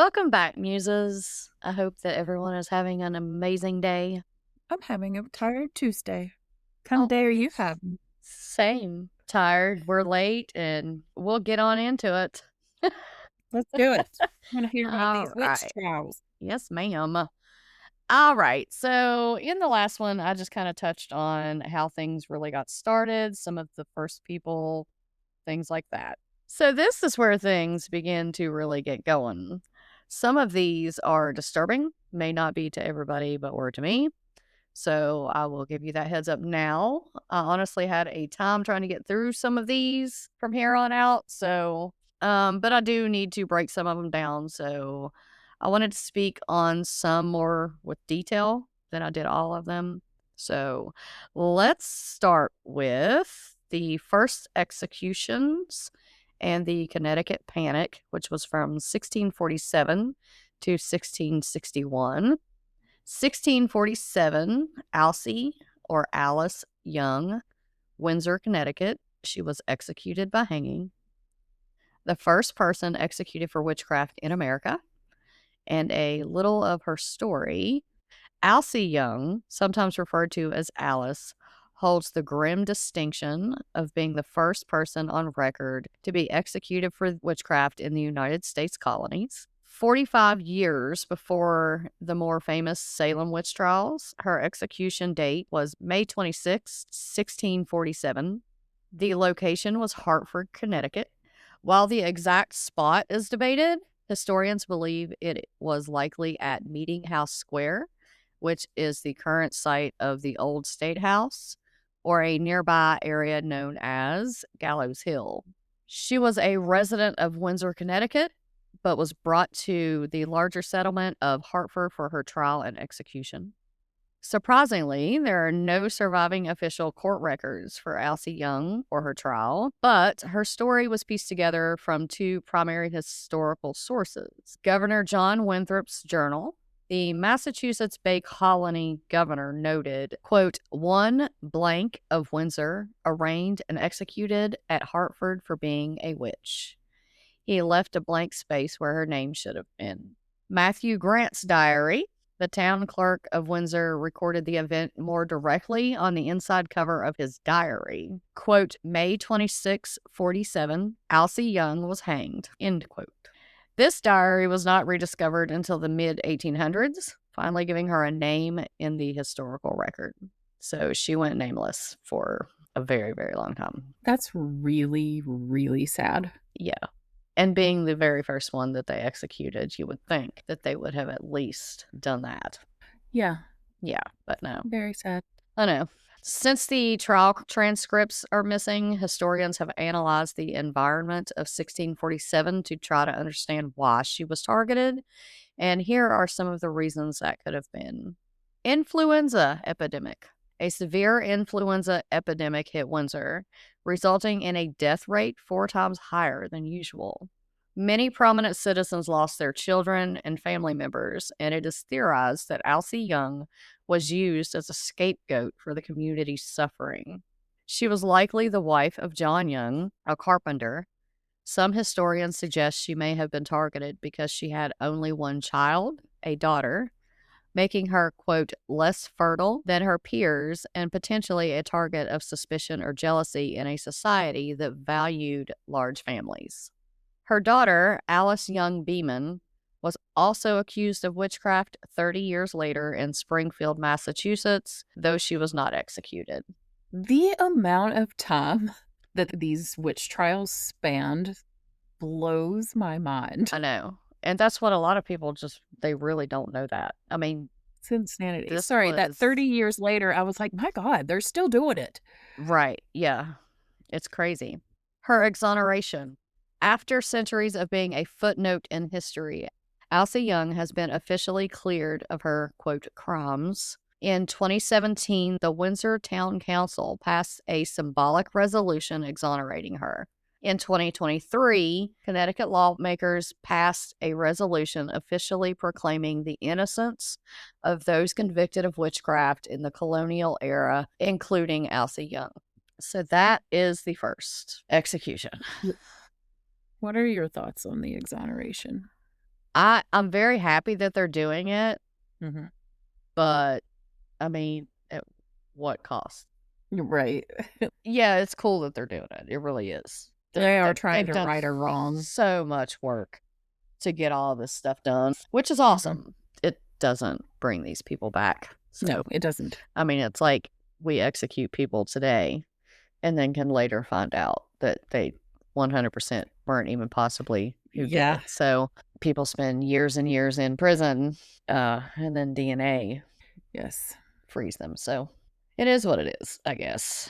Welcome back, Muses. I hope that everyone is having an amazing day. I'm having a tired Tuesday. What kind of day are you having? Same. Tired. We're late, and we'll get on into it. Let's do it. I want to hear about All these witch right. trials. Yes, ma'am. All right. So, in the last one, I just kind of touched on how things really got started, some of the first people, things like that. So, this is where things begin to really get going. Some of these are disturbing, may not be to everybody, but were to me. So I will give you that heads up now. I honestly had a time trying to get through some of these from here on out. So, but I do need to break some of them down. So I wanted to speak on some more with detail than I did all of them. So let's start with the first executions and the Connecticut Panic, which was from 1647 to 1661. 1647, Alcee or Alice Young, Windsor, Connecticut. She was executed by hanging. The first person executed for witchcraft in America. And a little of her story. Alcee Young, sometimes referred to as Alice, holds the grim distinction of being the first person on record to be executed for witchcraft in the United States colonies. 45 years before the more famous Salem witch trials, her execution date was May 26, 1647. The location was Hartford, Connecticut. While the exact spot is debated, historians believe it was likely at Meeting House Square, which is the current site of the old State House, or a nearby area known as Gallows Hill. She was a resident of Windsor, Connecticut, but was brought to the larger settlement of Hartford for her trial and execution. Surprisingly, there are no surviving official court records for Alcee Young or her trial, but her story was pieced together from two primary historical sources. Governor John Winthrop's journal. The Massachusetts Bay Colony governor noted, quote, one blank of Windsor arraigned and executed at Hartford for being a witch. He left a blank space where her name should have been. Matthew Grant's diary. The town clerk of Windsor recorded the event more directly on the inside cover of his diary. Quote, May 26, 47, Alcee Young was hanged, end quote. This diary was not rediscovered until the mid-1800s, finally giving her a name in the historical record. So she went nameless for a very, very long time. That's really, really sad. Yeah. And being the very first one that they executed, you would think that they would have at least done that. Yeah. Yeah, but no. Very sad. I know. Since the trial transcripts are missing, historians have analyzed the environment of 1647 to try to understand why she was targeted. And here are some of the reasons that could have been. Influenza epidemic. A severe influenza epidemic hit Windsor, resulting in a death rate 4 times higher than usual. Many prominent citizens lost their children and family members, and it is theorized that Alcee Young was used as a scapegoat for the community's suffering. She was likely the wife of John Young, a carpenter. Some historians suggest she may have been targeted because she had only one child, a daughter, making her, quote, less fertile than her peers and potentially a target of suspicion or jealousy in a society that valued large families. Her daughter, Alice Young Beeman, was also accused of witchcraft 30 years later in Springfield, Massachusetts, though she was not executed. The amount of time that these witch trials spanned blows my mind. I know. And that's what a lot of people they really don't know that. I mean, it's insanity. That 30 years later, I was like, my God, they're still doing it. Right. Yeah. It's crazy. Her exoneration. After centuries of being a footnote in history, Alcee Young has been officially cleared of her, quote, crimes. In 2017, the Windsor Town Council passed a symbolic resolution exonerating her. In 2023, Connecticut lawmakers passed a resolution officially proclaiming the innocence of those convicted of witchcraft in the colonial era, including Alcee Young. So that is the first execution. What are your thoughts on the exoneration? I'm very happy that they're doing it, Mm-hmm. but I mean, at what cost? Right. Yeah, it's cool that they're doing it. It really is. They are trying They've to done right or wrong. so much work to get all this stuff done, which is Mm-hmm. awesome. It doesn't bring these people back. So, No, it doesn't. I mean, it's like we execute people today and then can later find out that they 100% weren't even possibly who did Yeah. it. So people spend years and years in prison, and then DNA Yes. frees them. So it is what it is, I guess.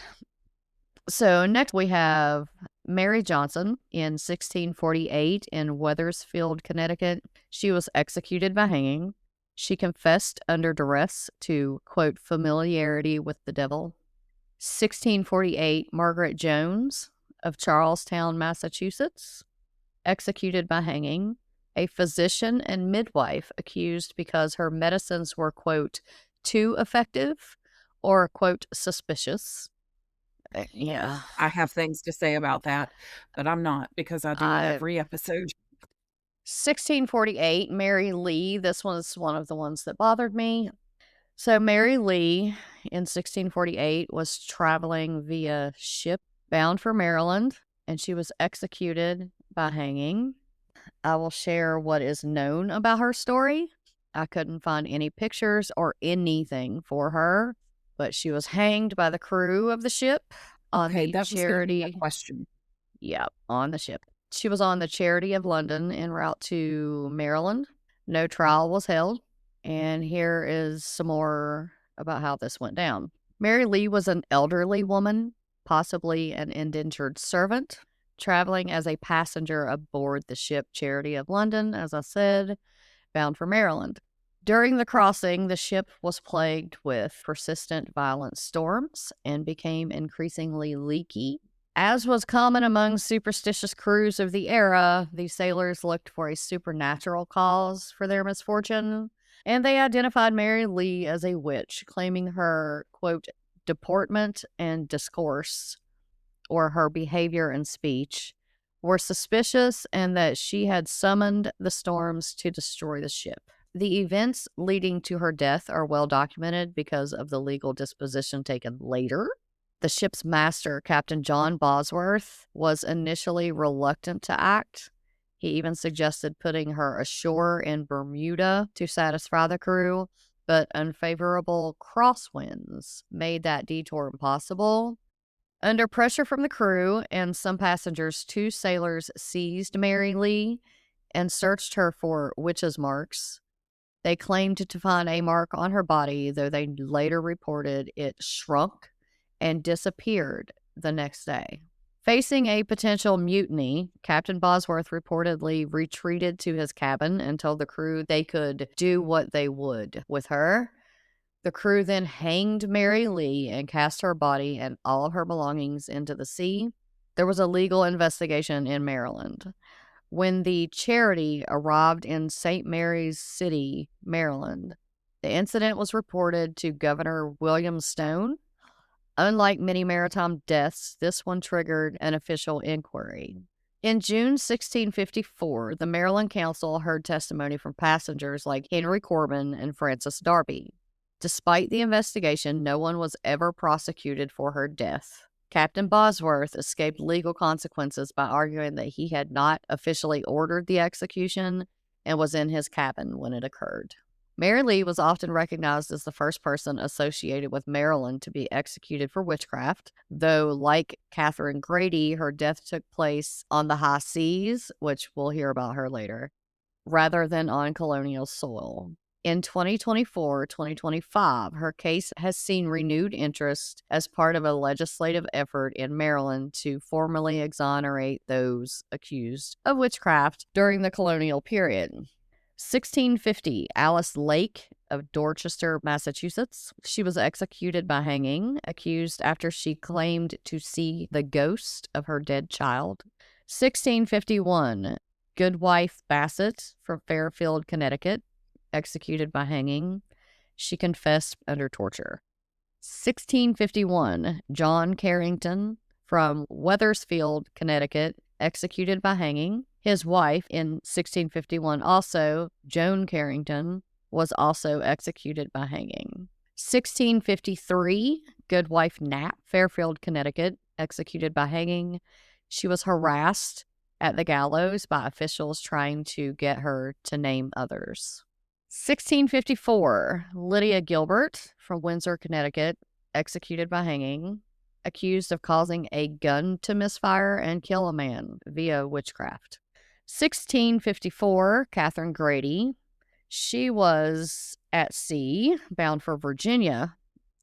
So next we have Mary Johnson in 1648 in Wethersfield, Connecticut. She was executed by hanging. She confessed under duress to, quote, familiarity with the devil. 1648, Margaret Jones of Charlestown, Massachusetts, executed by hanging. A physician and midwife accused because her medicines were, quote, too effective or, quote, suspicious. Yeah. I have things to say about that, but I'm not because I do every episode. 1648, Mary Lee. This was one of the ones that bothered me. So Mary Lee in 1648 was traveling via ship bound for Maryland, and she was executed by hanging. I will share what is known about her story. I couldn't find any pictures or anything for her, but she was hanged by the crew of the ship on Okay, the that was going to be a Charity. question. Yeah, on the ship. She was on the Charity of London en route to Maryland. No trial was held. And here is some more about how this went down. Mary Lee was an elderly woman, possibly an indentured servant, traveling as a passenger aboard the ship Charity of London, as I said, bound for Maryland. During the crossing, the ship was plagued with persistent violent storms and became increasingly leaky. As was common among superstitious crews of the era, the sailors looked for a supernatural cause for their misfortune, and they identified Mary Lee as a witch, claiming her, quote, deportment and discourse, or her behavior and speech, were suspicious and that she had summoned the storms to destroy the ship. The events leading to her death are well documented because of the legal disposition taken later. The ship's master, Captain John Bosworth, was initially reluctant to act. He even suggested putting her ashore in Bermuda to satisfy the crew, but unfavorable crosswinds made that detour impossible. Under pressure from the crew and some passengers, 2 sailors seized Mary Lee and searched her for witches' marks. They claimed to find a mark on her body, though they later reported it shrunk and disappeared the next day. Facing a potential mutiny, Captain Bosworth reportedly retreated to his cabin and told the crew they could do what they would with her. The crew then hanged Mary Lee and cast her body and all of her belongings into the sea. There was a legal investigation in Maryland. When the Charity arrived in St. Mary's City, Maryland, the incident was reported to Governor William Stone. Unlike many maritime deaths, this one triggered an official inquiry. In June 1654, the Maryland Council heard testimony from passengers like Henry Corbin and Francis Darby. Despite the investigation, no one was ever prosecuted for her death. Captain Bosworth escaped legal consequences by arguing that he had not officially ordered the execution and was in his cabin when it occurred. Mary Lee was often recognized as the first person associated with Maryland to be executed for witchcraft, though, like Catherine Grady, her death took place on the high seas, which we'll hear about her later, rather than on colonial soil. In 2024-2025, her case has seen renewed interest as part of a legislative effort in Maryland to formally exonerate those accused of witchcraft during the colonial period. 1650, Alice Lake of Dorchester, Massachusetts. She was executed by hanging, accused after she claimed to see the ghost of her dead child. 1651, Goodwife Bassett from Fairfield, Connecticut, executed by hanging. She confessed under torture. 1651, John Carrington from Wethersfield, Connecticut, executed by hanging. His wife in 1651 also, Joan Carrington, was also executed by hanging. 1653, Goodwife Knapp, Fairfield, Connecticut, executed by hanging. She was harassed at the gallows by officials trying to get her to name others. 1654, Lydia Gilbert from Windsor, Connecticut, executed by hanging, accused of causing a gun to misfire and kill a man via witchcraft. 1654, Catherine Grady. She was at sea, bound for Virginia,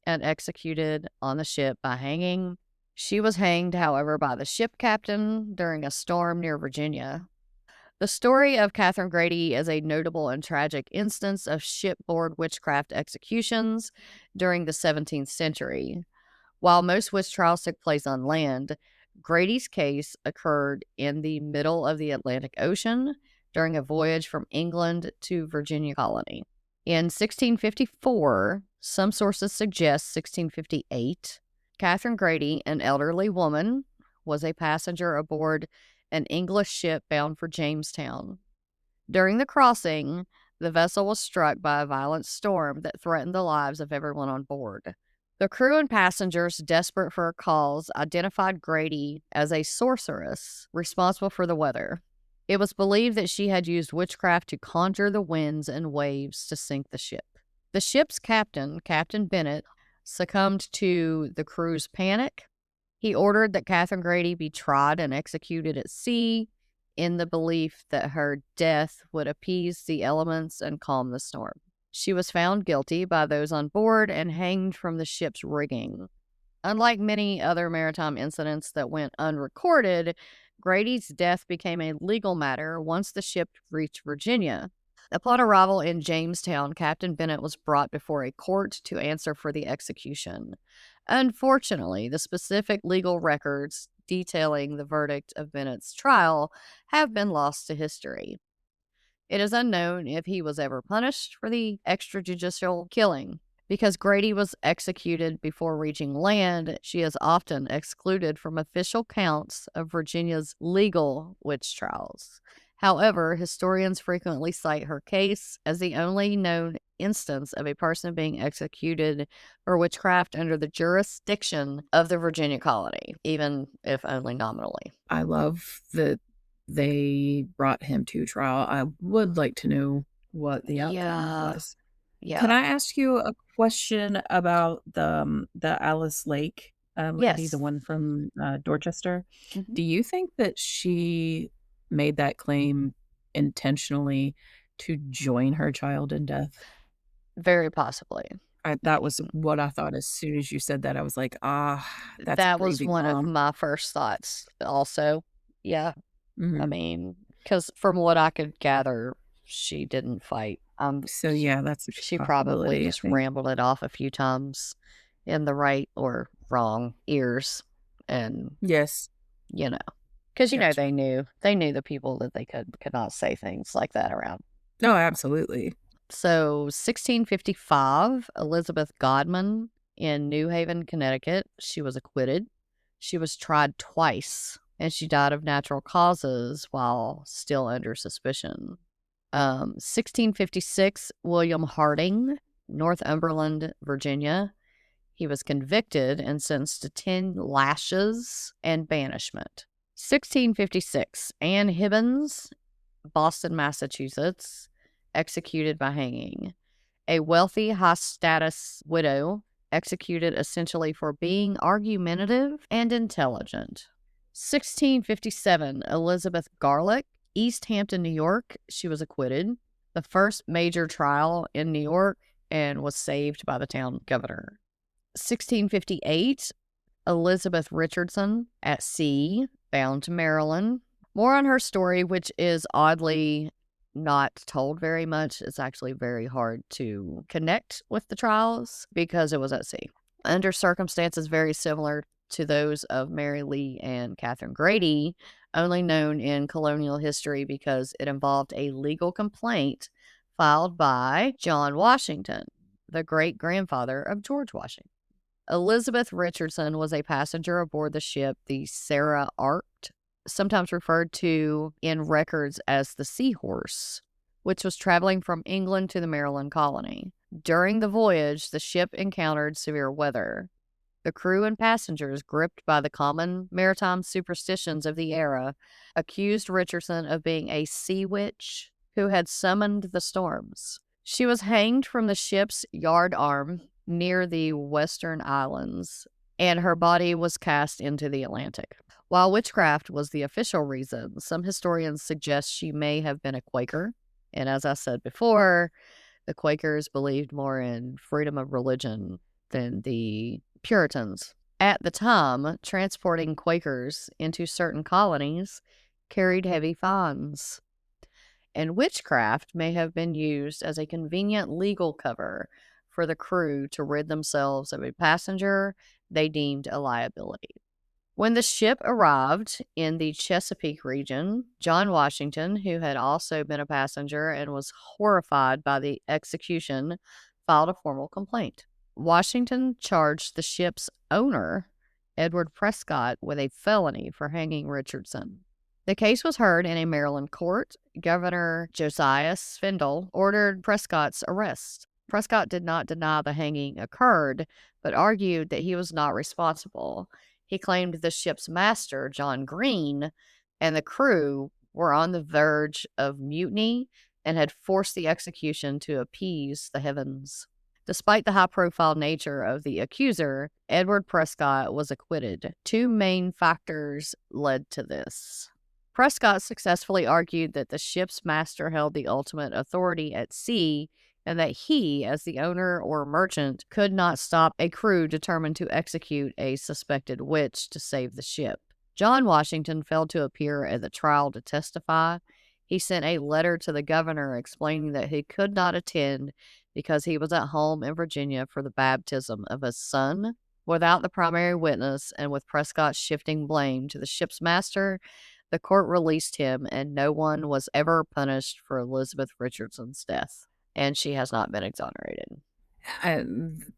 and executed on the ship by hanging. She was hanged, however, by the ship captain during a storm near Virginia. The story of Catherine Grady is a notable and tragic instance of shipboard witchcraft executions during the 17th century. While most witch trials took place on land, Grady's case occurred in the middle of the Atlantic Ocean during a voyage from England to Virginia colony. In 1654, some sources suggest 1658, Catherine Grady, an elderly woman, was a passenger aboard an English ship bound for Jamestown. During the crossing, the vessel was struck by a violent storm that threatened the lives of everyone on board. The crew and passengers, desperate for a cause, identified Grady as a sorceress responsible for the weather. It was believed that she had used witchcraft to conjure the winds and waves to sink the ship. The ship's captain, Captain Bennett, succumbed to the crew's panic. He ordered that Catherine Grady be tried and executed at sea in the belief that her death would appease the elements and calm the storm. She was found guilty by those on board and hanged from the ship's rigging. Unlike many other maritime incidents that went unrecorded, Grady's death became a legal matter once the ship reached Virginia. Upon arrival in Jamestown, Captain Bennett was brought before a court to answer for the execution. Unfortunately, the specific legal records detailing the verdict of Bennett's trial have been lost to history. It is unknown if he was ever punished for the extrajudicial killing. Because Grady was executed before reaching land, she is often excluded from official counts of Virginia's legal witch trials. However, historians frequently cite her case as the only known instance of a person being executed for witchcraft under the jurisdiction of the Virginia colony, even if only nominally. I love that they brought him to trial. I would like to know what the outcome was. Yeah. Can I ask you a question about the Alice Lake lady, Yes. the one from Dorchester? Mhm. Do you think that she made that claim intentionally to join her child in death? Very possibly. That was what I thought as soon as you said that. I was like, that's That was grieving one of mom. my first thoughts also. Yeah. Mhm. I mean, because from what I could gather, she didn't fight. So yeah, that's a She possibility, probably I just think. rambled it off a few times in the right or wrong ears. And, Yes. because, Gotcha. they knew the people that they could not say things like that around. No, absolutely. So 1655, Elizabeth Godman in New Haven, Connecticut, she was acquitted. She was tried twice, and she died of natural causes while still under suspicion. 1656, William Harding, Northumberland, Virginia. He was convicted and sentenced to 10 lashes and banishment. 1656, Anne Hibbins, Boston, Massachusetts, executed by hanging. A wealthy, high-status widow executed essentially for being argumentative and intelligent. 1657, Elizabeth Garlick, East Hampton, New York. She was acquitted. The first major trial in New York and was saved by the town governor. 1658, Elizabeth Richardson at sea, bound to Maryland. More on her story, which is oddly not told very much. It's actually very hard to connect with the trials because it was at sea. Under circumstances very similar to those of Mary Lee and Catherine Grady, only known in colonial history because it involved a legal complaint filed by John Washington, the great-grandfather of George Washington. Elizabeth Richardson was a passenger aboard the ship, the Sarah Art, sometimes referred to in records as the Seahorse, which was traveling from England to the Maryland colony. During the voyage, the ship encountered severe weather. The crew and passengers, gripped by the common maritime superstitions of the era, accused Richardson of being a sea witch who had summoned the storms. She was hanged from the ship's yard arm near the Western Islands, and her body was cast into the Atlantic. While witchcraft was the official reason, some historians suggest she may have been a Quaker. And as I said before, the Quakers believed more in freedom of religion than the Puritans. At the time, transporting Quakers into certain colonies carried heavy fines, and witchcraft may have been used as a convenient legal cover for the crew to rid themselves of a passenger they deemed a liability. When the ship arrived in the Chesapeake region, John Washington, who had also been a passenger and was horrified by the execution, filed a formal complaint. Washington charged the ship's owner, Edward Prescott, with a felony for hanging Richardson. The case was heard in a Maryland court. Governor Josiah Swindle ordered Prescott's arrest. Prescott did not deny the hanging occurred, but argued that he was not responsible. He claimed the ship's master, John Green, and the crew were on the verge of mutiny and had forced the execution to appease the heavens. Despite the high-profile nature of the accuser, Edward Prescott was acquitted. Two main factors led to this. Prescott successfully argued that the ship's master held the ultimate authority at sea and that he, as the owner or merchant, could not stop a crew determined to execute a suspected witch to save the ship. John Washington failed to appear at the trial to testify. He sent a letter to the governor explaining that he could not attend because he was at home in Virginia for the baptism of his son. Without the primary witness and with Prescott shifting blame to the ship's master, the court released him and no one was ever punished for Elizabeth Richardson's death. And she has not been exonerated.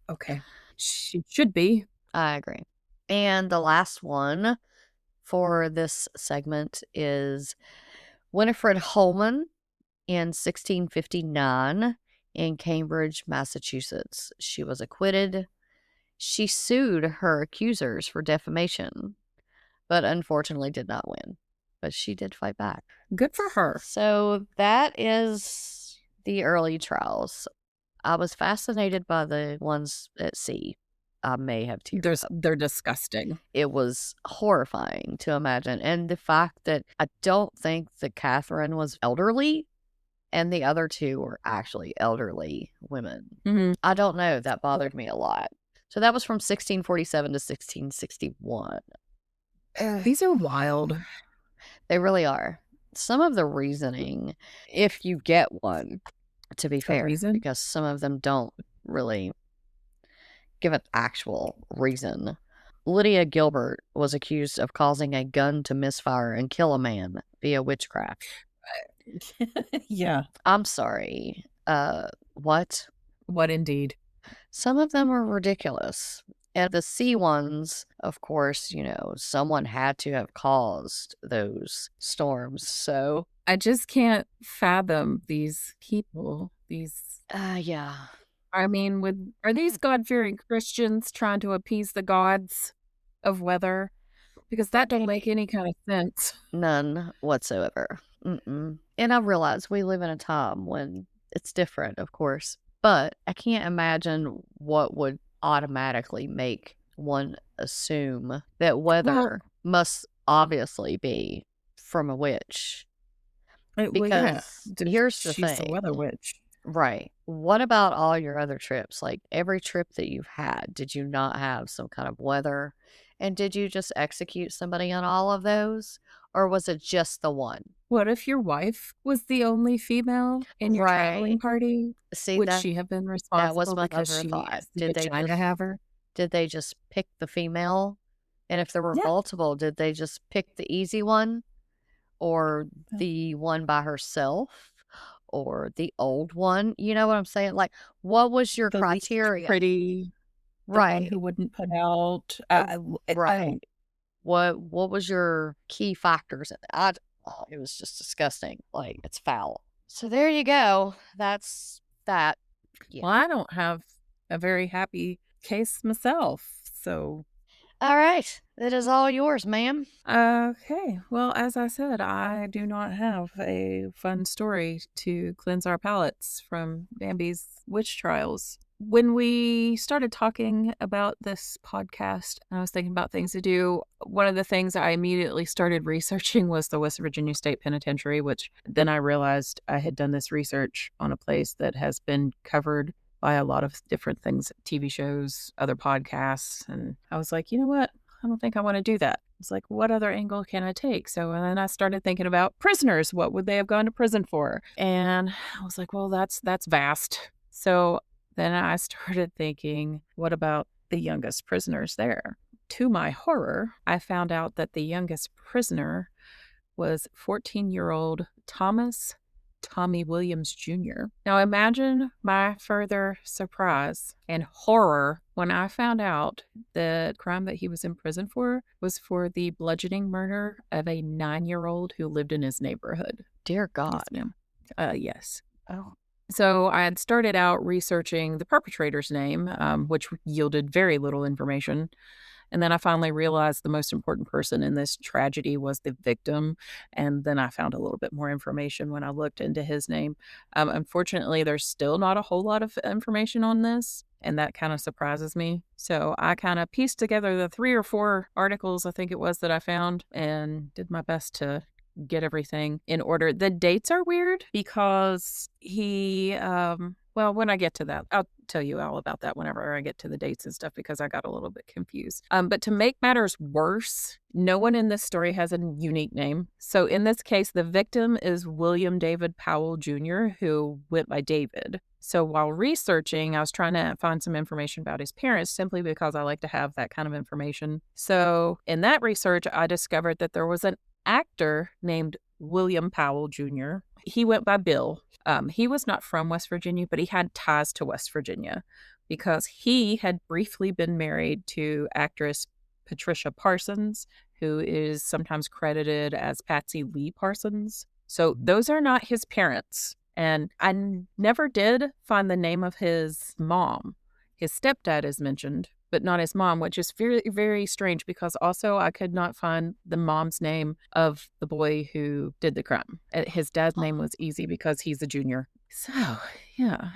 Okay. She should be. I agree. And the last one for this segment is Winifred Holman in 1659 in Cambridge, Massachusetts. She was acquitted. She sued her accusers for defamation, but unfortunately did not win. But she did fight back. Good for her. So that is the early trials. I was fascinated by the ones at sea. I may have tears. They're disgusting. It was horrifying to imagine. And the fact that I don't think that Catherine was elderly and the other two were actually elderly women. Mm-hmm. I don't know. That bothered me a lot. So that was from 1647 to 1661. These are wild. They really are. Some of the reasoning, if you get one, to be fair, because some of them don't really give an actual reason. Lydia Gilbert was accused of causing a gun to misfire and kill a man via witchcraft. Yeah. I'm sorry. What? What indeed? Some of them are ridiculous. And the C ones, of course, someone had to have caused those storms. So I just can't fathom these people. Yeah. I mean, are these God-fearing Christians trying to appease the gods of weather? Because that don't make any kind of sense. None whatsoever. Mm-mm. And I realize we live in a time when it's different, of course. But I can't imagine what would automatically make one assume that weather must obviously be from a witch. Because here's the thing. She's the weather witch. Right. What about all your other trips? Like every trip that you've had, did you not have some kind of weather? And did you just execute somebody on all of those? Or was it just the one? What if your wife was the only female in your traveling party? See, would she have been responsible? That was my because other she thought. Did they just have her? Did they just pick the female? And if there were multiple, did they just pick the easy one? Or the one by herself? Or the old one? You know what I'm saying? Like, what was your criteria? Pretty, right? Who wouldn't put out? Right. What was your key factors? It was just disgusting. Like, it's foul. So there you go. That's that. Yeah. Well, I don't have a very happy case myself, so. All right. It is all yours, ma'am. Okay. Well, as I said, I do not have a fun story to cleanse our palates from Bambi's witch trials. When we started talking about this podcast, I was thinking about things to do. One of the things I immediately started researching was the West Virginia State Penitentiary, which then I realized I had done this research on a place that has been covered by a lot of different things, TV shows, other podcasts. And I was like, you know what? I don't think I want to do that. It's like, what other angle can I take? So and then I started thinking about prisoners. What would they have gone to prison for? And I was like, well, that's vast. So then I started thinking, what about the youngest prisoners there? To my horror, I found out that the youngest prisoner was 14-year-old Thomas Tommy Williams Jr. Now imagine my further surprise and horror when I found out the crime that he was in prison for was for the bludgeoning murder of a 9-year-old who lived in his neighborhood. Dear God. Yes, yes. Oh. So I had started out researching the perpetrator's name, which yielded very little information. And then I finally realized the most important person in this tragedy was the victim. And then I found a little bit more information when I looked into his name. Unfortunately, there's still not a whole lot of information on this. And that kind of surprises me. So I kind of pieced together the 3 or 4 articles, I think it was, that I found and did my best to get everything in order. The dates are weird because he, well, when I get to that, I'll tell you all about that whenever I get to the dates and stuff because I got a little bit confused. But to make matters worse, no one in this story has a unique name. So in this case, the victim is William David Powell Jr., who went by David. So while researching, I was trying to find some information about his parents simply because I like to have that kind of information. So in that research, I discovered that there was an actor named William Powell Jr. He went by Bill. He was not from West Virginia, but he had ties to West Virginia because he had briefly been married to actress Patricia Parsons, who is sometimes credited as Patsy Lee Parsons. So those are not his parents. And I never did find the name of his mom. His stepdad is mentioned, but not his mom, which is very, very strange because also I could not find the mom's name of the boy who did the crime. His dad's name was easy because he's a junior. So, yeah.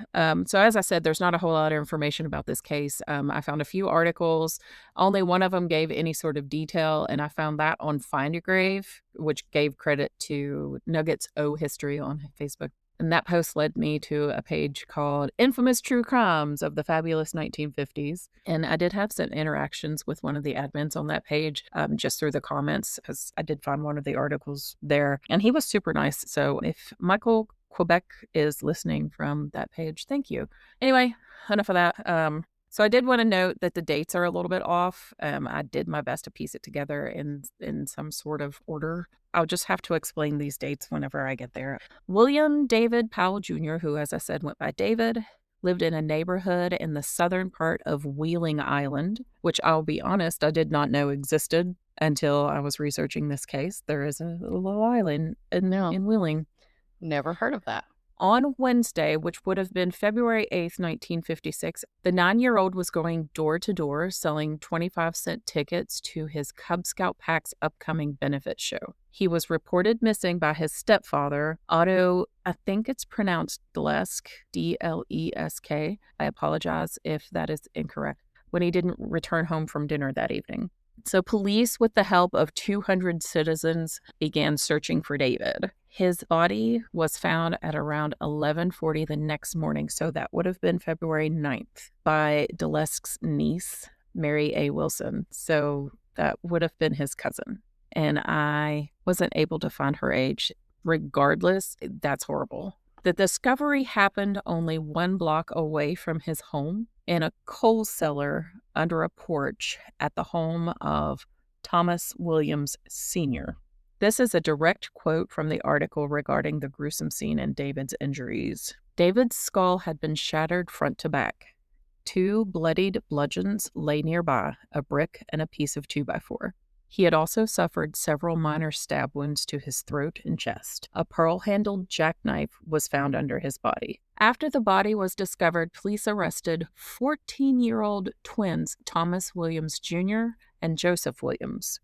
So as I said, there's not a whole lot of information about this case. I found a few articles. Only one of them gave any sort of detail, and I found that on Find a Grave, which gave credit to Nuggets O History on Facebook. And that post led me to a page called Infamous True Crimes of the Fabulous 1950s. And I did have some interactions with one of the admins on that page just through the comments because I did find one of the articles there. And he was super nice. So if Michael Quebec is listening from that page, thank you. Anyway, enough of that. So I did want to note that the dates are a little bit off. I did my best to piece it together in some sort of order. I'll just have to explain these dates whenever I get there. William David Powell Jr., who, as I said, went by David, lived in a neighborhood in the southern part of Wheeling Island, which I'll be honest, I did not know existed until I was researching this case. There is a little island in Wheeling. Never heard of that. On Wednesday, which would have been February 8th, 1956, the 9-year-old was going door to door selling 25-cent tickets to his Cub Scout Pack's upcoming benefit show. He was reported missing by his stepfather, Otto, I think it's pronounced Dlesk, D-L-E-S-K. I apologize if that is incorrect, when he didn't return home from dinner that evening. So police, with the help of 200 citizens, began searching for David. His body was found at around 11:40 the next morning, so that would have been February 9th, by Dlesk's niece, Mary A. Wilson. So that would have been his cousin. And I wasn't able to find her age. Regardless, that's horrible. The discovery happened only 1 block away from his home in a coal cellar under a porch at the home of Thomas Williams Sr. This is a direct quote from the article regarding the gruesome scene and David's injuries. David's skull had been shattered front to back. 2 bloodied bludgeons lay nearby, a brick and a piece of 2x4. He had also suffered several minor stab wounds to his throat and chest. A pearl-handled jackknife was found under his body. After the body was discovered, police arrested 14-year-old twins Thomas Williams Jr. and Joseph Williams.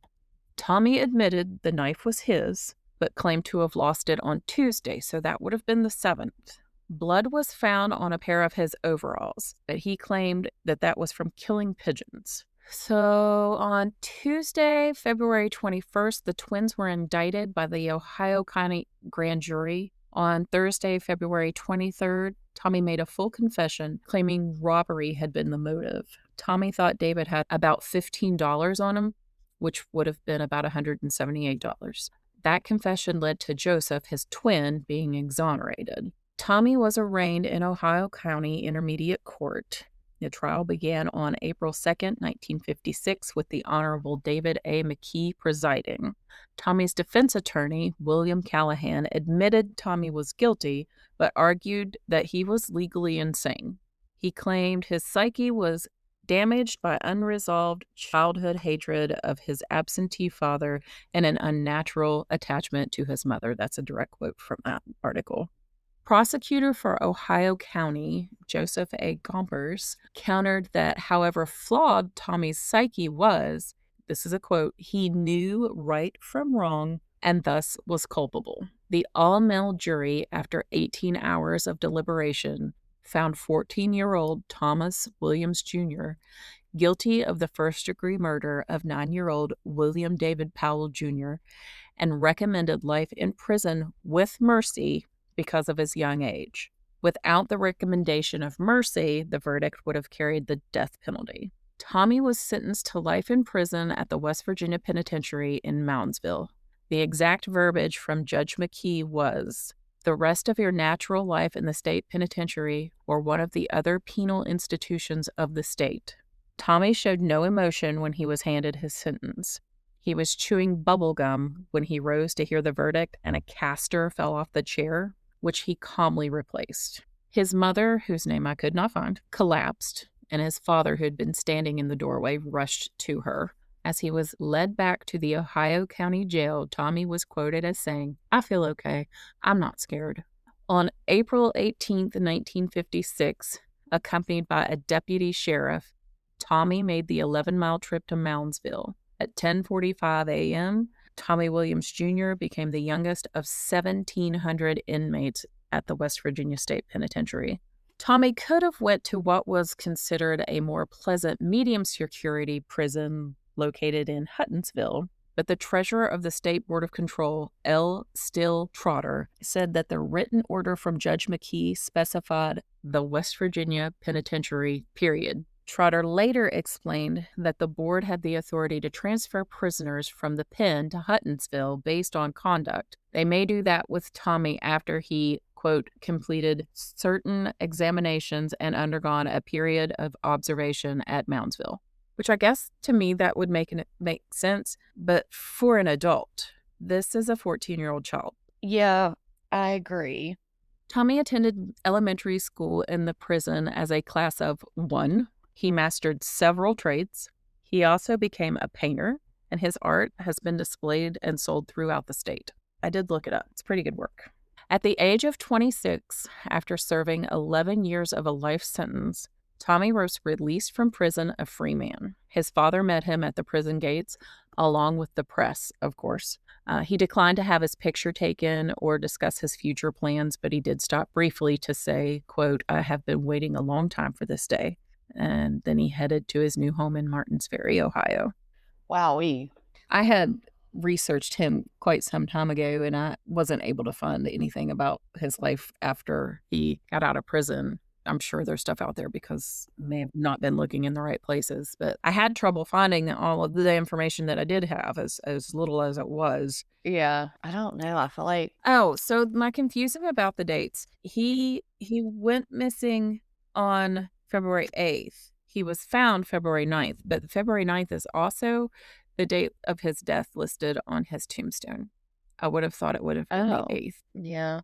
Tommy admitted the knife was his, but claimed to have lost it on Tuesday, so that would have been the 7th. Blood was found on a pair of his overalls, but he claimed that that was from killing pigeons. So on Tuesday, February 21st, the twins were indicted by the Ohio County Grand Jury. On Thursday, February 23rd, Tommy made a full confession, claiming robbery had been the motive. Tommy thought David had about $15 on him, which would have been about $178. That confession led to Joseph, his twin, being exonerated. Tommy was arraigned in Ohio County Intermediate Court. The trial began on April 2nd, 1956, with the Honorable David A. McKee presiding. Tommy's defense attorney, William Callahan, admitted Tommy was guilty, but argued that he was legally insane. He claimed his psyche was damaged by unresolved childhood hatred of his absentee father and an unnatural attachment to his mother. That's a direct quote from that article. Prosecutor for Ohio County, Joseph A. Gompers, countered that however flawed Tommy's psyche was, this is a quote, he knew right from wrong and thus was culpable. The all-male jury, after 18 hours of deliberation, found 14-year-old Thomas Williams Jr. guilty of the first-degree murder of 9-year-old William David Powell Jr. and recommended life in prison with mercy because of his young age. Without the recommendation of mercy, the verdict would have carried the death penalty. Tommy was sentenced to life in prison at the West Virginia Penitentiary in Moundsville. The exact verbiage from Judge McKee was, "The rest of your natural life in the state penitentiary or one of the other penal institutions of the state." Tommy showed no emotion when he was handed his sentence. He was chewing bubble gum when he rose to hear the verdict, and a caster fell off the chair, which he calmly replaced. His mother, whose name I could not find, collapsed, and his father, who had been standing in the doorway, rushed to her. As he was led back to the Ohio County Jail, Tommy was quoted as saying, "I feel okay. I'm not scared." On April 18th, 1956, accompanied by a deputy sheriff, Tommy made the 11-mile trip to Moundsville. At 10:45 a.m., Tommy Williams Jr. became the youngest of 1,700 inmates at the West Virginia State Penitentiary. Tommy could have went to what was considered a more pleasant medium-security prison located in Huttonsville, but the treasurer of the State Board of Control, L. Still Trotter, said that the written order from Judge McKee specified the West Virginia Penitentiary, period. Trotter later explained that the board had the authority to transfer prisoners from the pen to Huttonsville based on conduct. They may do that with Tommy after he, quote, completed certain examinations and undergone a period of observation at Moundsville. Which I guess to me that would make sense, but for an adult, this is a 14-year-old child. Yeah, I agree. Tommy attended elementary school in the prison as a class of 1. He mastered several trades. He also became a painter, and his art has been displayed and sold throughout the state. I did look it up. It's pretty good work. At the age of 26, after serving 11 years of a life sentence, Tommy was released from prison a free man. His father met him at the prison gates, along with the press, of course. He declined to have his picture taken or discuss his future plans, but he did stop briefly to say, quote, "I have been waiting a long time for this day." And then he headed to his new home in Martins Ferry, Ohio. Wowee. I had researched him quite some time ago, and I wasn't able to find anything about his life after he got out of prison. I'm sure there's stuff out there because I may have not been looking in the right places, but I had trouble finding all of the information that I did have, as little as it was. Yeah, I don't know. I feel like... Oh, so my confusing about the dates. He went missing on February 8th. He was found February 9th, but February 9th is also the date of his death listed on his tombstone. I would have thought it would have been the 8th. Yeah.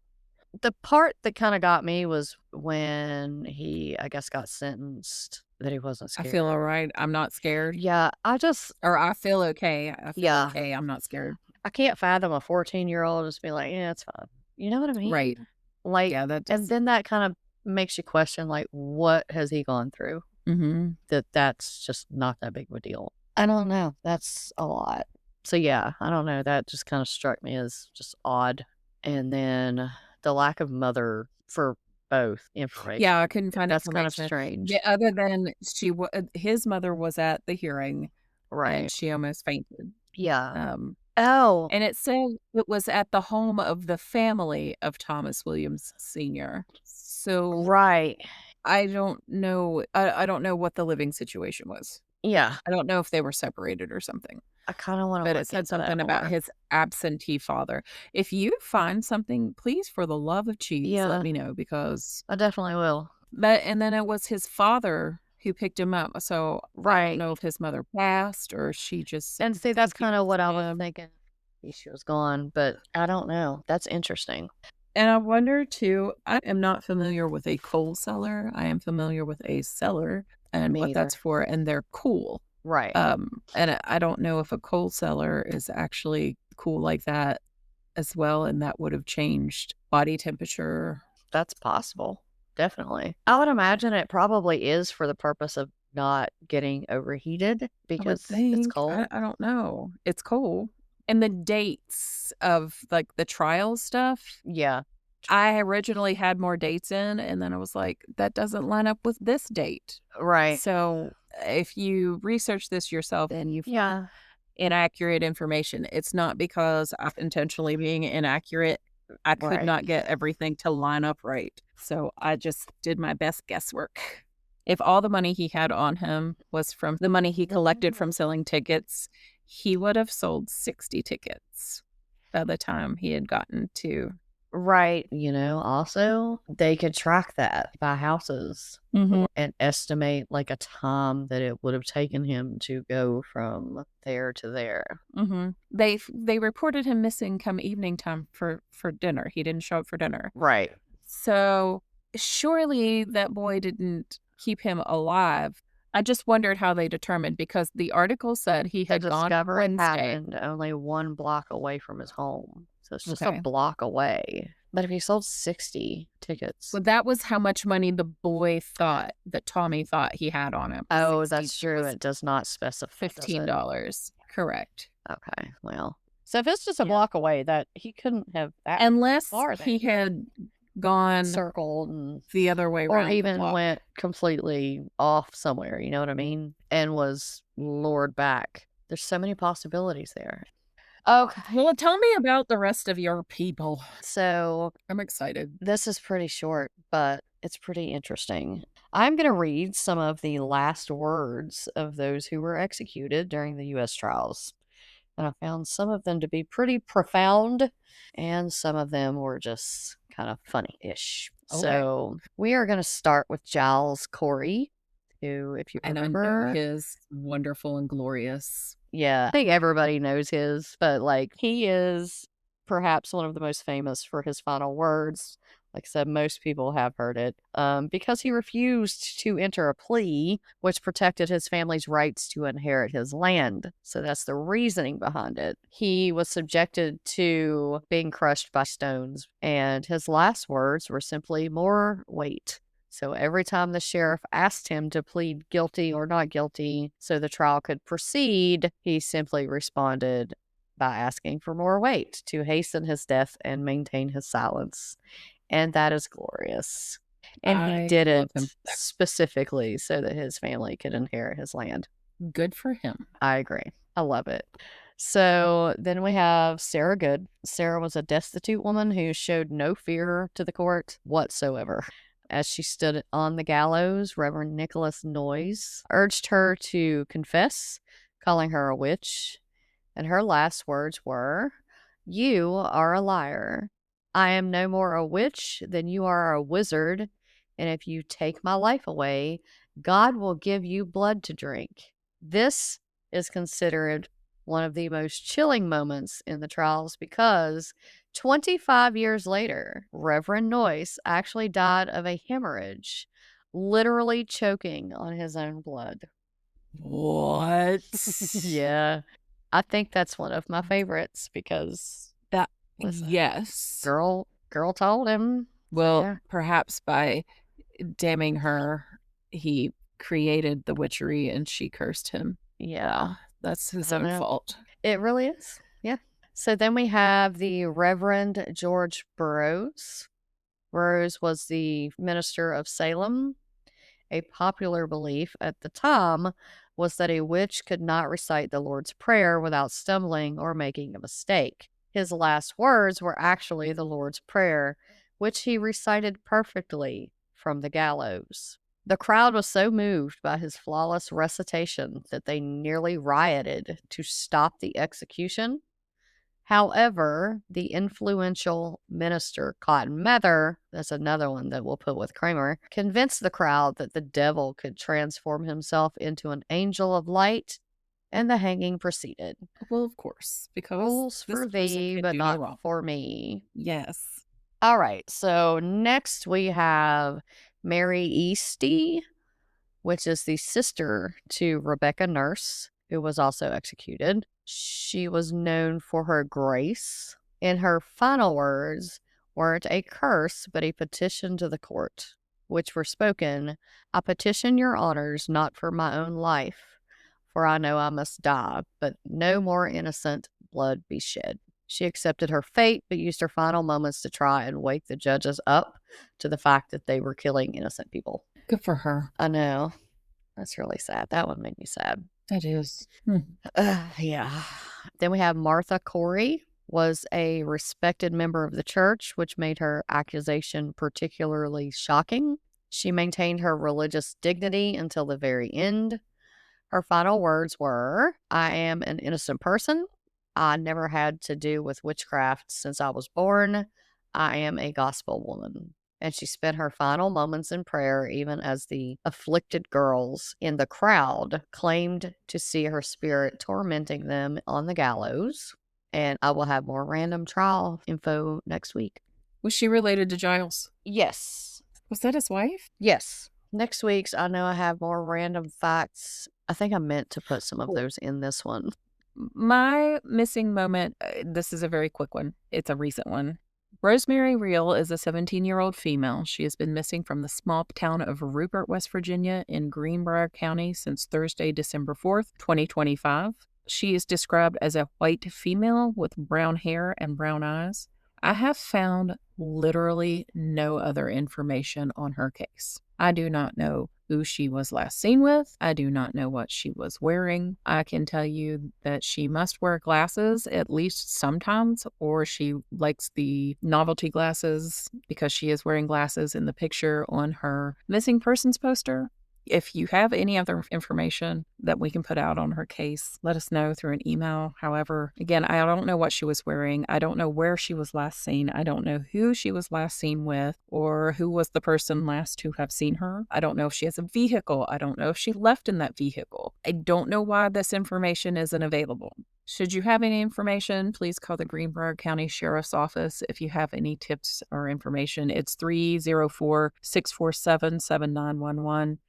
The part that kind of got me was when he, I guess, got sentenced that he wasn't I scared. feel all right. I'm not scared. Yeah, Or I feel okay. I feel Yeah. okay. I'm not scared. I can't fathom a 14-year-old just be like, yeah, it's fine. You know what I mean? Right. Like, Yeah, that and does. then that kind of makes you question, like, what has he gone through? Mm-hmm. That's just not that big of a deal. I don't know. That's a lot. So, yeah, I don't know. That just kind of struck me as just odd. And then the lack of mother for both information. Yeah, I couldn't find That's kind of information. strange. Yeah, other than his mother was at the hearing, and Right. she almost fainted. Yeah. Oh, And it said it was at the home of the family of Thomas Williams Sr. So right. I don't know. I don't know what the living situation was. Yeah. I don't know if they were separated or something. I kind of want to But look it said into that something about more. his absentee father. If you find something, please, for the love of cheese, Yeah. let me know, because I definitely will. and then it was his father who picked him up. So I Right. don't know if his mother passed or she just And see, that's took kind of what I him. was thinking. She was gone, but I don't know. That's interesting. And I wonder too, I am not familiar with a coal cellar. I am familiar with a cellar and Me what either. that's for, and they're cool. Right. And I don't know if a coal cellar is actually cool like that as well, and that would have changed body temperature. That's possible. Definitely. I would imagine it probably is for the purpose of not getting overheated I would because it's think. cold. I don't know. It's cold. And the dates of like the trial stuff, Yeah. I originally had more dates in, and then I was like, that doesn't line up with this date. Right. So if you research this yourself and you Yeah. inaccurate information, it's not because I'm intentionally being inaccurate. I could Right. not get everything to line up right. So I just did my best guesswork. If all the money he had on him was from the money he collected from selling tickets, he would have sold 60 tickets by the time he had gotten to. Right. Also, they could track that by houses and estimate like a time that it would have taken him to go from there to there. They reported him missing come evening time for dinner. He didn't show up for dinner. Right. So surely that boy didn't keep him alive. I just wondered how they determined, because the article said he The had gone discovery Wednesday. happened only 1 block away from his home. So it's just a Okay. block away. But if he sold 60 tickets. Well, that was how much money the boy thought, that Tommy thought he had on him. Oh, 60 that's true. It does not specify. does it? $15. Correct. Okay. Well, so if it's just a Yeah. block away, that he couldn't have that Unless far then. he had gone circled and the other way around. or even went completely off somewhere, you know what I mean? And was lured back. There's so many possibilities there. Okay. Well, tell me about the rest of your people. So I'm excited. this is pretty short, but it's pretty interesting. I'm going to read some of the last words of those who were executed during the U.S. trials. And I found some of them to be pretty profound, and some of them were just kind of funny-ish. Okay. So we are going to start with Giles Corey, who, if you And I remember, know his wonderful and glorious. yeah, I think everybody knows his, but like he is perhaps one of the most famous for his final words. Like I said, most people have heard it because he refused to enter a plea which protected his family's rights to inherit his land. So that's the reasoning behind it. He was subjected to being crushed by stones, and his last words were simply "more weight." So every time the sheriff asked him to plead guilty or not guilty so the trial could proceed, he simply responded by asking for more weight to hasten his death and maintain his silence. And that is glorious. And he did it specifically so that his family could inherit his land. Good for him. I agree. I love it. So then we have Sarah Good. Sarah was a destitute woman who showed no fear to the court whatsoever. As she stood on the gallows, Reverend Nicholas Noyes urged her to confess, calling her a witch. And her last words were, "You are a liar. I am no more a witch than you are a wizard. And if you take my life away, God will give you blood to drink. This is considered one of the most chilling moments in the trials because 25 years later, Reverend Noyce actually died of a hemorrhage, literally choking on his own blood. What? Yeah. I think that's one of my favorites because yes. girl told him. Well, Yeah. perhaps by damning her, he created the witchery and she cursed him. Yeah. That's his own fault. It really is. Yeah. So then we have the Reverend George Burroughs. Burroughs was the minister of Salem. A popular belief at the time was that a witch could not recite the Lord's Prayer without stumbling or making a mistake. His last words were actually the Lord's Prayer, which he recited perfectly from the gallows. The crowd was so moved by his flawless recitation that they nearly rioted to stop the execution. However, the influential minister Cotton Mather, that's another one that we'll put with Kramer, convinced the crowd that the devil could transform himself into an angel of light, and the hanging proceeded. Well, of course, because rules for thee, but not for me. Yes. All right, so next we have Mary Easty, which is the sister to Rebecca Nurse, who was also executed. She was known for her grace, and her final words weren't a curse, but a petition to the court, which were spoken, I petition your honors not for my own life, for I know I must die, but no more innocent blood be shed. She accepted her fate, but used her final moments to try and wake the judges up to the fact that they were killing innocent people. Good for her. I know. That's really sad. That one made me sad. That is. Yeah. Then we have Martha Corey, was a respected member of the church, which made her accusation particularly shocking. She maintained her religious dignity until the very end. Her final words were, I am an innocent person. I never had to do with witchcraft since I was born. I am a gospel woman. And she spent her final moments in prayer, even as the afflicted girls in the crowd claimed to see her spirit tormenting them on the gallows. And I will have more random trial info next week. Was she related to Giles? Yes. Was that his wife? Yes. Next week's, I know I have more random facts. I think I meant to put some of those in this one. My missing moment, this is a very quick one. It's a recent one. Rosemary Reel is a 17-year-old female. She has been missing from the small town of Rupert, West Virginia in Greenbrier County since Thursday, December 4th, 2025. She is described as a white female with brown hair and brown eyes. I have found literally no other information on her case. I do not know who she was last seen with. I do not know what she was wearing. I can tell you that she must wear glasses at least sometimes, or she likes the novelty glasses because she is wearing glasses in the picture on her missing persons poster. If you have any other information that we can put out on her case, let us know through an email. However, again, I don't know what she was wearing. I don't know where she was last seen. I don't know who she was last seen with or who was the person last to have seen her. I don't know if she has a vehicle. I don't know if she left in that vehicle. I don't know why this information isn't available. Should you have any information, please call the Greenbrier County Sheriff's Office if you have any tips or information. It's 304-647-7911.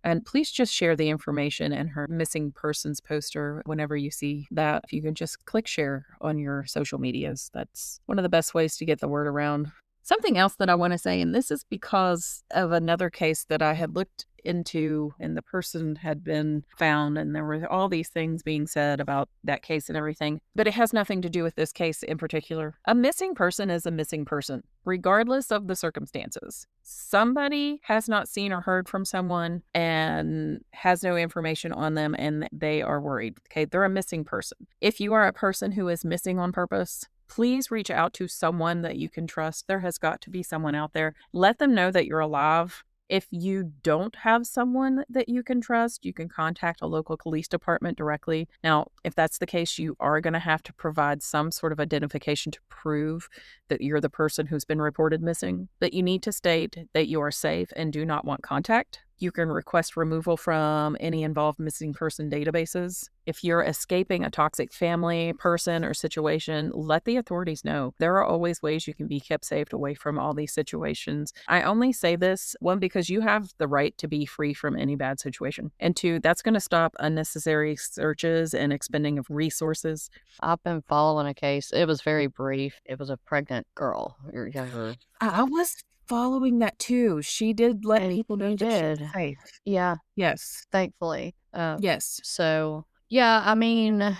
And please just share the information and her missing persons poster whenever you see that. If you can just click share on your social medias, that's one of the best ways to get the word around. Something else that I want to say, and this is because of another case that I had looked into and the person had been found and there were all these things being said about that case and everything, but it has nothing to do with this case in particular. A missing person is a missing person, regardless of the circumstances. Somebody has not seen or heard from someone and has no information on them and they are worried. Okay, they're a missing person. If you are a person who is missing on purpose, please reach out to someone that you can trust. There has got to be someone out there. Let them know that you're alive. If you don't have someone that you can trust, you can contact a local police department directly. Now, if that's the case, you are going to have to provide some sort of identification to prove that you're the person who's been reported missing. But you need to state that you are safe and do not want contact. You can request removal from any involved missing person databases. If you're escaping a toxic family, person, or situation, let the authorities know. There are always ways you can be kept safe away from all these situations. I only say this, one, because you have the right to be free from any bad situation. And two, that's going to stop unnecessary searches and expending of resources. I've been following a case. It was very brief. It was a pregnant girl, or younger. I was following that too. She did let And people know you that she was did. safe. Yeah, Yes. thankfully. Yes. So, yeah, I mean,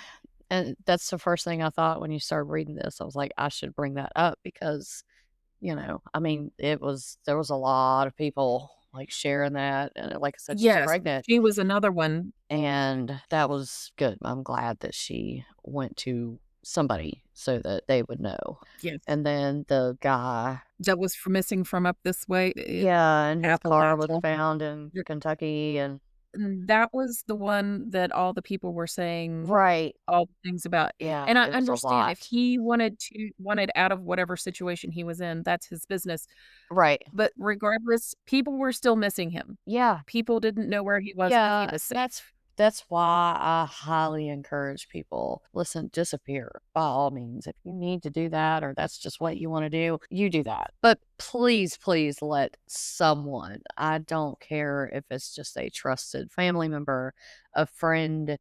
and that's the first thing I thought when you started reading this. I was like, I should bring that up because, I mean, there was a lot of people like sharing that. And like I said, she's Yes. pregnant. She was another one. And that was good. I'm glad that she went to somebody so that they would know. Yes. And then the guy, That was missing from up this way. yeah, and his car was Appalachia. found in Kentucky, and That was the one that all the people were saying right, all the things about. yeah, And I it was a understand if lot, he wanted out of whatever situation he was in, that's his business. right, But regardless, people were still missing him. yeah, People didn't know where he was if he yeah. was sick. That's why I highly encourage people. Listen, disappear by all means. If you need to do that, or that's just what you want to do, you do that. But please, please let someone. I don't care if it's just a trusted family member, a friend,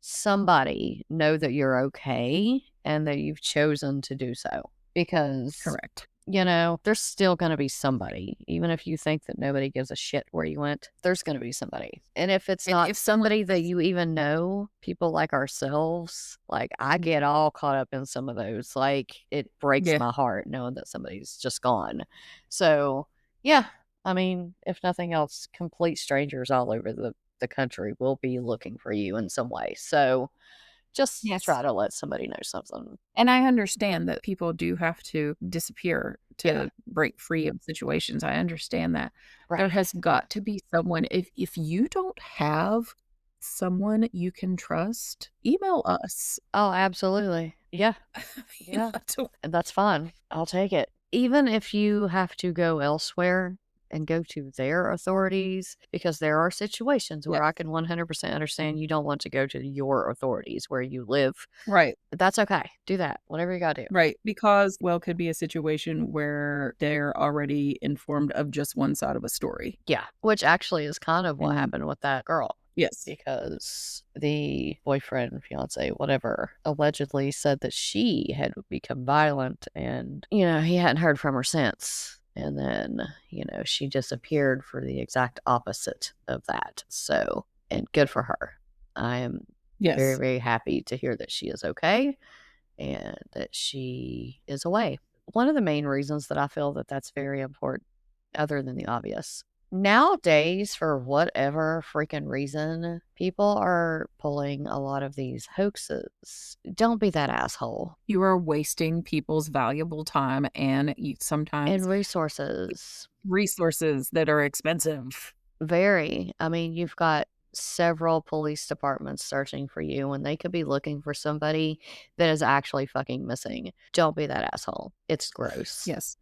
somebody know that you're okay and that you've chosen to do so. Because, Correct. there's still going to be somebody. Even if you think that nobody gives a shit where you went, there's going to be somebody. And if it's And not if someone somebody that you even know, people like ourselves, like I get all caught up in some of those. Like it breaks Yeah. my heart knowing that somebody's just gone. So, yeah, I mean, if nothing else, complete strangers all over the country will be looking for you in some way. So just Yes. try to let somebody know something. And I understand that people do have to disappear to Yeah. break free of situations. I understand that. There Right. has got to be someone. If you don't have someone you can trust, email us. Oh, absolutely. Yeah. You Yeah. know, to- And that's fine. I'll take it. Even if you have to go elsewhere and go to their authorities, because there are situations where Yes. I can 100% understand you don't want to go to your authorities where you live. Right. That's okay. Do that. Whatever you got to do. Right. Because, well, could be a situation where they're already informed of just one side of a story. Yeah. Which actually is kind of what And- happened with that girl. Yes. Because the boyfriend, fiance, whatever, allegedly said that she had become violent and, he hadn't heard from her since. And then, she disappeared for the exact opposite of that. So, and good for her. I am Yes. very, very happy to hear that she is okay and that she is away. One of the main reasons that I feel that that's very important, other than the obvious, nowadays, for whatever freaking reason, people are pulling a lot of these hoaxes. Don't be that asshole. You are wasting people's valuable time and And sometimes resources. resources that are expensive. Very. I mean, you've got several police departments searching for you when they could be looking for somebody that is actually fucking missing. Don't be that asshole. It's gross. Yes.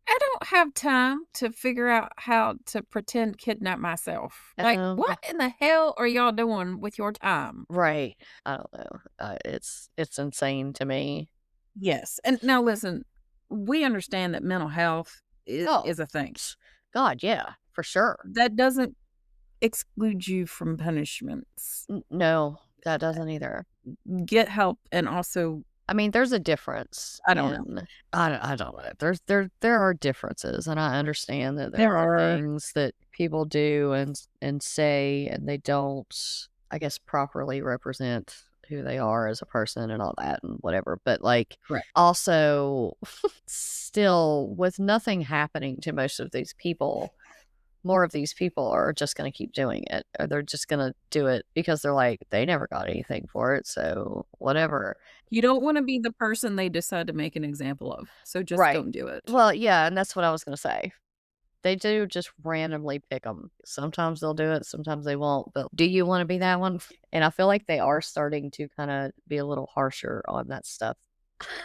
I don't have time to figure out how to pretend kidnap myself. Like, what in the hell are y'all doing with your time? Right. I don't know. It's insane to me. Yes. And now listen, we understand that mental health is a thing. God, yeah, for sure. That doesn't exclude you from punishments. No, that doesn't either. Get help, and also, I mean, there's a difference. I don't know. I don't know. There are differences, and I understand that There are are. things that people do and say, and they don't, I guess, properly represent who they are as a person and all that and whatever. But like, Correct. also, still, with nothing happening to most of these people, more of these people are just going to keep doing it, or they're just going to do it because they're like, they never got anything for it. So whatever. You don't want to be the person they decide to make an example of. So just Right. don't do it. Well, yeah. And that's what I was going to say. They do just randomly pick them. Sometimes they'll do it. Sometimes they won't. But do you want to be that one? And I feel like they are starting to kind of be a little harsher on that stuff.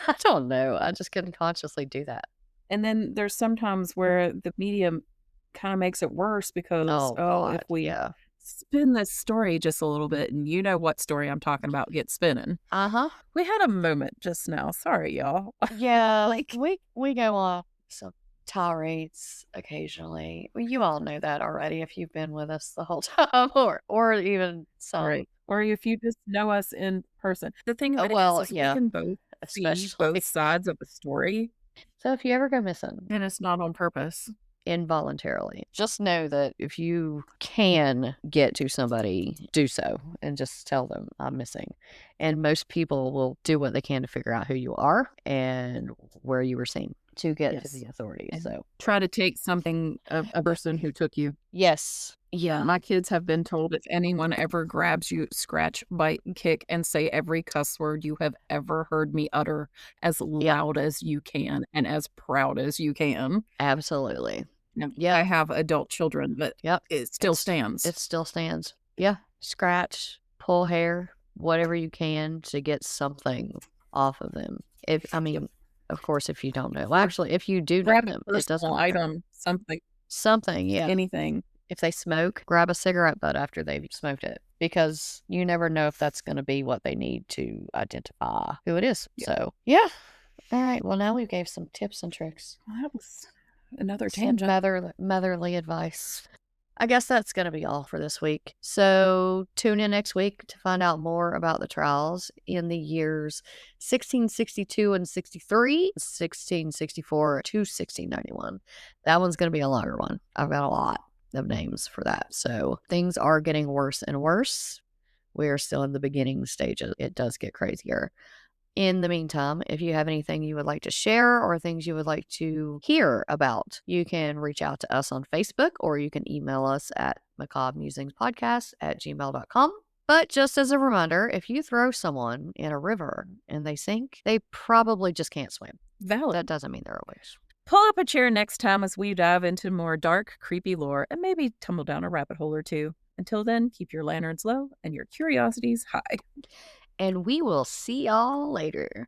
I don't know. I just couldn't consciously do that. And then there's sometimes where the media kind of makes it worse because, Oh, if God. we Yeah. spin this story just a little bit, and you know what story I'm talking about gets spinning. Uh-huh. We had a moment just now. Sorry, y'all. Yeah. Like, We go off some tirades occasionally. Well, you all know that already if you've been with us the whole time, or even some. right. Or if you just know us in person. The thing of Oh, it well, is we yeah, can both see both especially. sides of the story, So if you ever go missing and it's not on purpose. involuntarily, just know that if you can get to somebody, do so and just tell them I'm missing. And most people will do what they can to figure out who you are and where you were seen to get to Yes. the authorities. And So try to take something of a person who took you. yes. Yeah, my kids have been told if anyone ever grabs you, scratch, bite, kick, and say every cuss word you have ever heard me utter as loud as you can and as proud as you can. Absolutely. Now, Yeah. I have adult children, but Yep. it still stands. It still stands. Yeah. Scratch, pull hair, whatever you can to get something off of them. Of course, if you don't know. Well, actually, if you do know Grab them, a it doesn't personal matter. item, something, Something, yeah. anything. If they smoke, grab a cigarette butt after they've smoked it because you never know if that's going to be what they need to identify who it is. Yeah. So, yeah. All right. Well, now we gave some tips and tricks. Well, that was another Some tangent. motherly advice. I guess that's going to be all for this week. So tune in next week to find out more about the trials in the years 1662 and 63, 1664 to 1691. That one's going to be a longer one. I've got a lot of names for that. So things are getting worse and worse. We are still in the beginning stages. It does get crazier. In the meantime, if you have anything you would like to share or things you would like to hear about, you can reach out to us on Facebook or you can email us at Macabre.Musings.Podcast at gmail.com. But just as a reminder, if you throw someone in a river and they sink, they probably just can't swim. Valid. That doesn't mean they're a witch. Pull up a chair next time as we dive into more dark, creepy lore and maybe tumble down a rabbit hole or two. Until then, keep your lanterns low and your curiosities high. And we will see y'all later.